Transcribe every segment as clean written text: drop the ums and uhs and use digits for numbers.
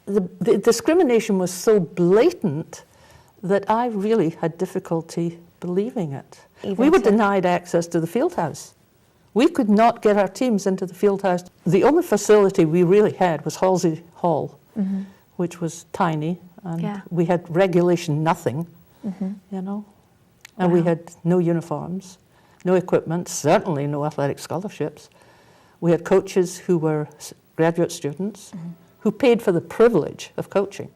the discrimination was so blatant that I really had difficulty believing it. We were denied access to the field house. We could not get our teams into the field house. The only facility we really had was Halsey Hall, which was tiny, and we had regulation nothing, you know. And we had no uniforms, no equipment, certainly no athletic scholarships. We had coaches who were graduate students who paid for the privilege of coaching.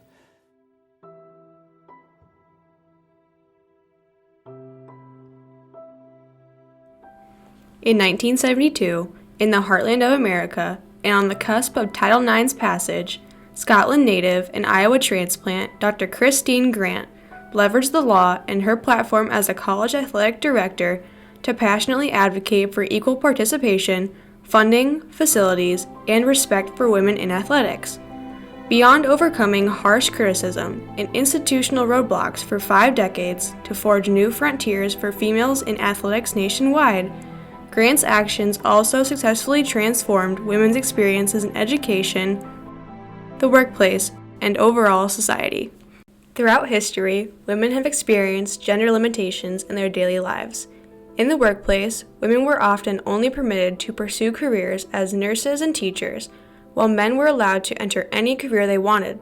In 1972, in the heartland of America, and on the cusp of Title IX's passage, Scotland native and Iowa transplant Dr. Christine Grant leveraged the law and her platform as a college athletic director to passionately advocate for equal participation, funding, facilities, and respect for women in athletics. Beyond overcoming harsh criticism and institutional roadblocks for 5 decades to forge new frontiers for females in athletics nationwide, Grant's actions also successfully transformed women's experiences in education, the workplace, and overall society. Throughout history, women have experienced gender limitations in their daily lives. In the workplace, women were often only permitted to pursue careers as nurses and teachers, while men were allowed to enter any career they wanted.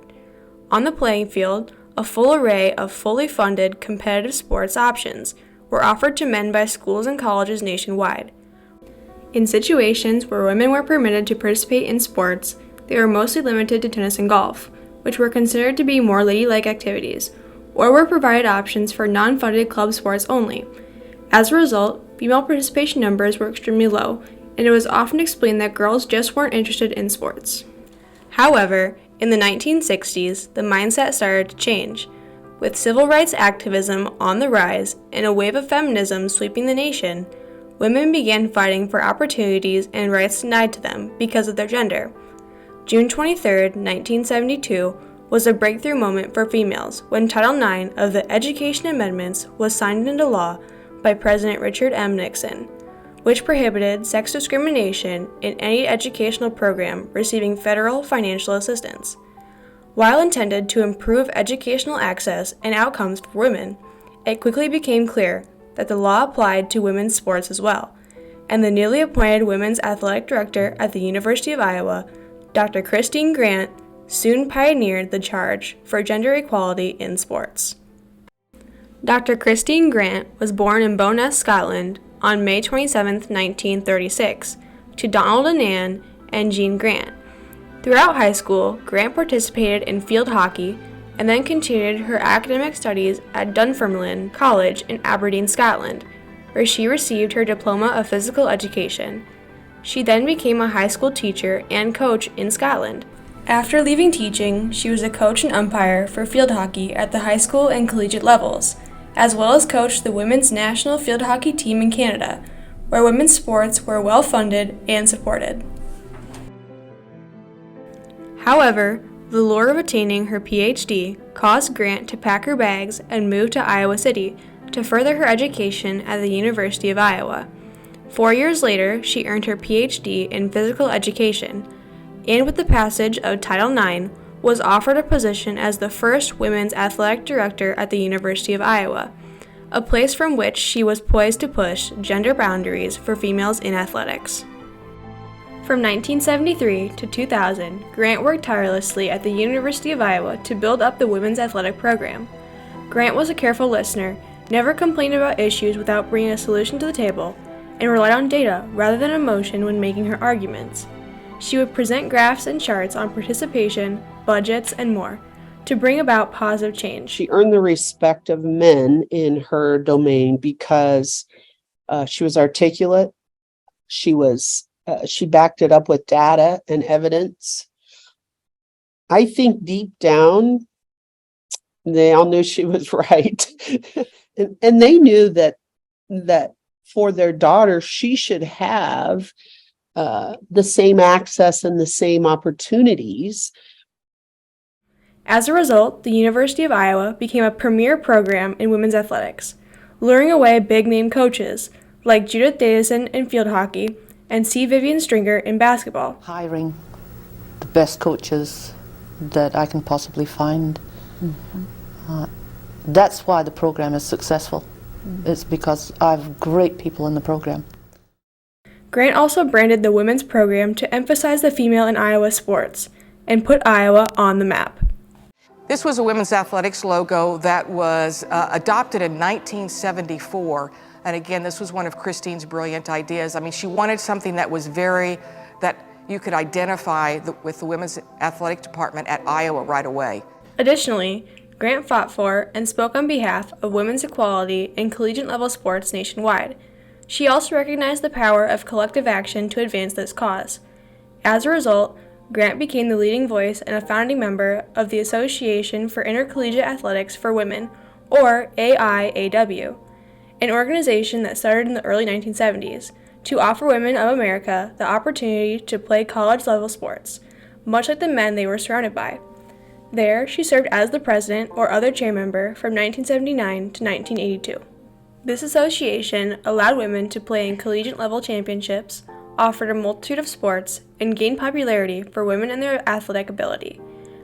On the playing field, a full array of fully funded competitive sports options were offered to men by schools and colleges nationwide. In situations where women were permitted to participate in sports, they were mostly limited to tennis and golf, which were considered to be more ladylike activities, or were provided options for non-funded club sports only. As a result, female participation numbers were extremely low, and it was often explained that girls just weren't interested in sports. However, in the 1960s, the mindset started to change. With civil rights activism on the rise and a wave of feminism sweeping the nation, women began fighting for opportunities and rights denied to them because of their gender. June 23, 1972, was a breakthrough moment for females when Title IX of the Education Amendments was signed into law by President Richard M. Nixon, which prohibited sex discrimination in any educational program receiving federal financial assistance. While intended to improve educational access and outcomes for women, it quickly became clear that the law applied to women's sports as well, and the newly appointed women's athletic director at the University of Iowa, Dr. Christine Grant, soon pioneered the charge for gender equality in sports. Dr. Christine Grant was born in Bo'ness, Scotland, on May 27, 1936, to Donald and Anne and Jean Grant. Throughout high school, Grant participated in field hockey and then continued her academic studies at Dunfermline College in Aberdeen, Scotland, where she received her diploma of physical education. She then became a high school teacher and coach in Scotland. After leaving teaching, she was a coach and umpire for field hockey at the high school and collegiate levels, as well as coached the women's national field hockey team in Canada, where women's sports were well funded and supported. However, the lure of attaining her PhD caused Grant to pack her bags and move to Iowa City to further her education at the University of Iowa. 4 years later, she earned her PhD in physical education, and with the passage of Title IX, was offered a position as the first women's athletic director at the University of Iowa, a place from which she was poised to push gender boundaries for females in athletics. From 1973 to 2000, Grant worked tirelessly at the University of Iowa to build up the women's athletic program. Grant was a careful listener, never complained about issues without bringing a solution to the table, and relied on data rather than emotion when making her arguments. She would present graphs and charts on participation, budgets, and more to bring about positive change. She earned the respect of men in her domain because she was articulate. She backed it up with data and evidence. I think deep down, they all knew she was right. and they knew that for their daughter, she should have the same access and the same opportunities. As a result, the University of Iowa became a premier program in women's athletics, luring away big-name coaches like Judith Davison in field hockey and C. Vivian Stringer in basketball. Hiring the best coaches that I can possibly find. That's why the program is successful. It's because I have great people in the program. Grant also branded the women's program to emphasize the female in Iowa sports and put Iowa on the map. This was a women's athletics logo that was adopted in 1974. And again, this was one of Christine's brilliant ideas. I mean, she wanted something that was that you could identify with the women's athletic department at Iowa right away. Additionally, Grant fought for and spoke on behalf of women's equality in collegiate level sports nationwide. She also recognized the power of collective action to advance this cause. As a result, Grant became the leading voice and a founding member of the Association for Intercollegiate Athletics for Women, or AIAW, an organization that started in the early 1970s to offer women of America the opportunity to play college-level sports, much like the men they were surrounded by. There, she served as the president or other chair member from 1979 to 1982. This association allowed women to play in collegiate-level championships, offered a multitude of sports, and gained popularity for women and their athletic ability.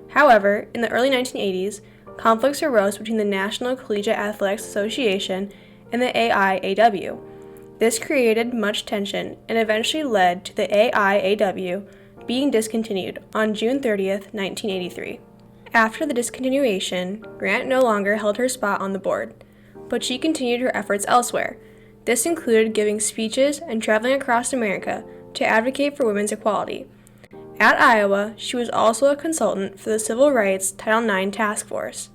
However, in the early 1980s, conflicts arose between the National Collegiate Athletics Association and the AIAW. This created much tension and eventually led to the AIAW being discontinued on June 30th, 1983. After the discontinuation, Grant no longer held her spot on the board, but she continued her efforts elsewhere. This included giving speeches and traveling across America to advocate for women's equality. At Iowa, she was also a consultant for the Civil Rights Title IX Task Force.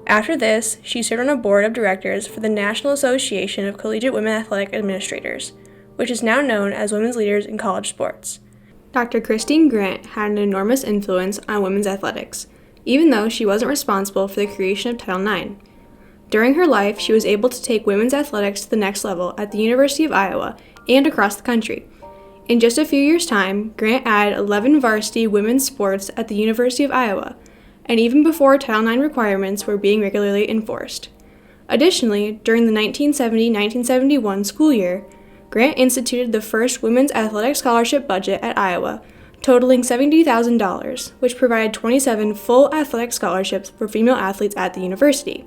After this, she served on a board of directors for the National Association of Collegiate Women Athletic Administrators, which is now known as Women's Leaders in College Sports. Dr. Christine Grant had an enormous influence on women's athletics, even though she wasn't responsible for the creation of Title IX. During her life, she was able to take women's athletics to the next level at the University of Iowa and across the country. In just a few years' time, Grant added 11 varsity women's sports at the University of Iowa, and even before Title IX requirements were being regularly enforced. Additionally, during the 1970-1971 school year, Grant instituted the first women's athletic scholarship budget at Iowa, totaling $70,000, which provided 27 full athletic scholarships for female athletes at the university.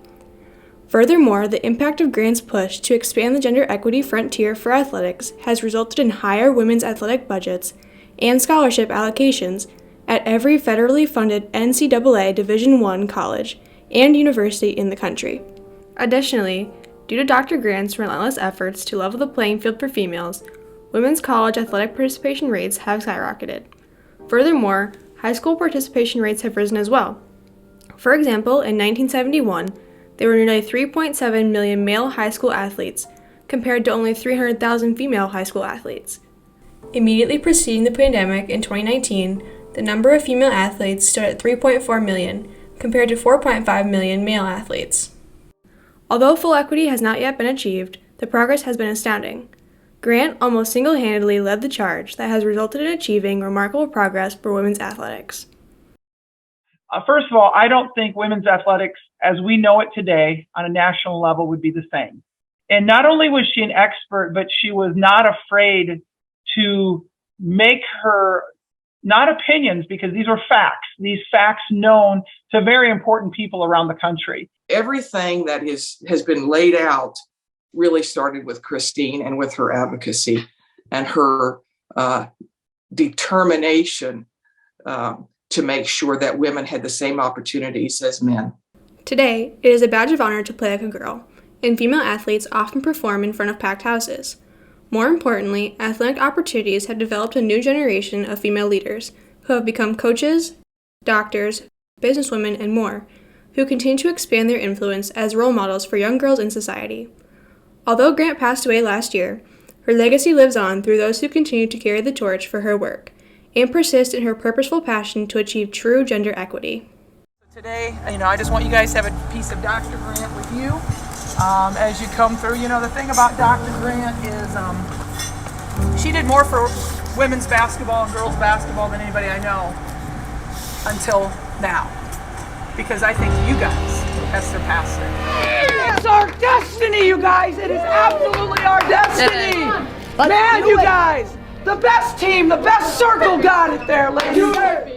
Furthermore, the impact of Grant's push to expand the gender equity frontier for athletics has resulted in higher women's athletic budgets and scholarship allocations at every federally funded NCAA Division I college and university in the country. Additionally, due to Dr. Grant's relentless efforts to level the playing field for females, women's college athletic participation rates have skyrocketed. Furthermore, high school participation rates have risen as well. For example, in 1971, there were nearly 3.7 million male high school athletes, compared to only 300,000 female high school athletes. Immediately preceding the pandemic in 2019, the number of female athletes stood at 3.4 million, compared to 4.5 million male athletes. Although full equity has not yet been achieved, the progress has been astounding. Grant almost single-handedly led the charge that has resulted in achieving remarkable progress for women's athletics. First of all, I don't think women's athletics, as we know it today, on a national level would be the same. And not only was she an expert, but she was not afraid to make her, not opinions, because these were facts, these facts known to very important people around the country. Everything that has been laid out really started with Christine and with her advocacy and her determination to make sure that women had the same opportunities as men. Today, it is a badge of honor to play like a girl, and female athletes often perform in front of packed houses. More importantly, athletic opportunities have developed a new generation of female leaders who have become coaches, doctors, businesswomen, and more, who continue to expand their influence as role models for young girls in society. Although Grant passed away last year, her legacy lives on through those who continue to carry the torch for her work and persist in her purposeful passion to achieve true gender equity. Today, I just want you guys to have a piece of Dr. Grant with you as you come through. The thing about Dr. Grant is she did more for women's basketball and girls basketball than anybody I know until now, because I think you guys have surpassed it. It's our destiny, you guys. It is absolutely our destiny. Man, you guys, the best team, the best circle got it there, ladies.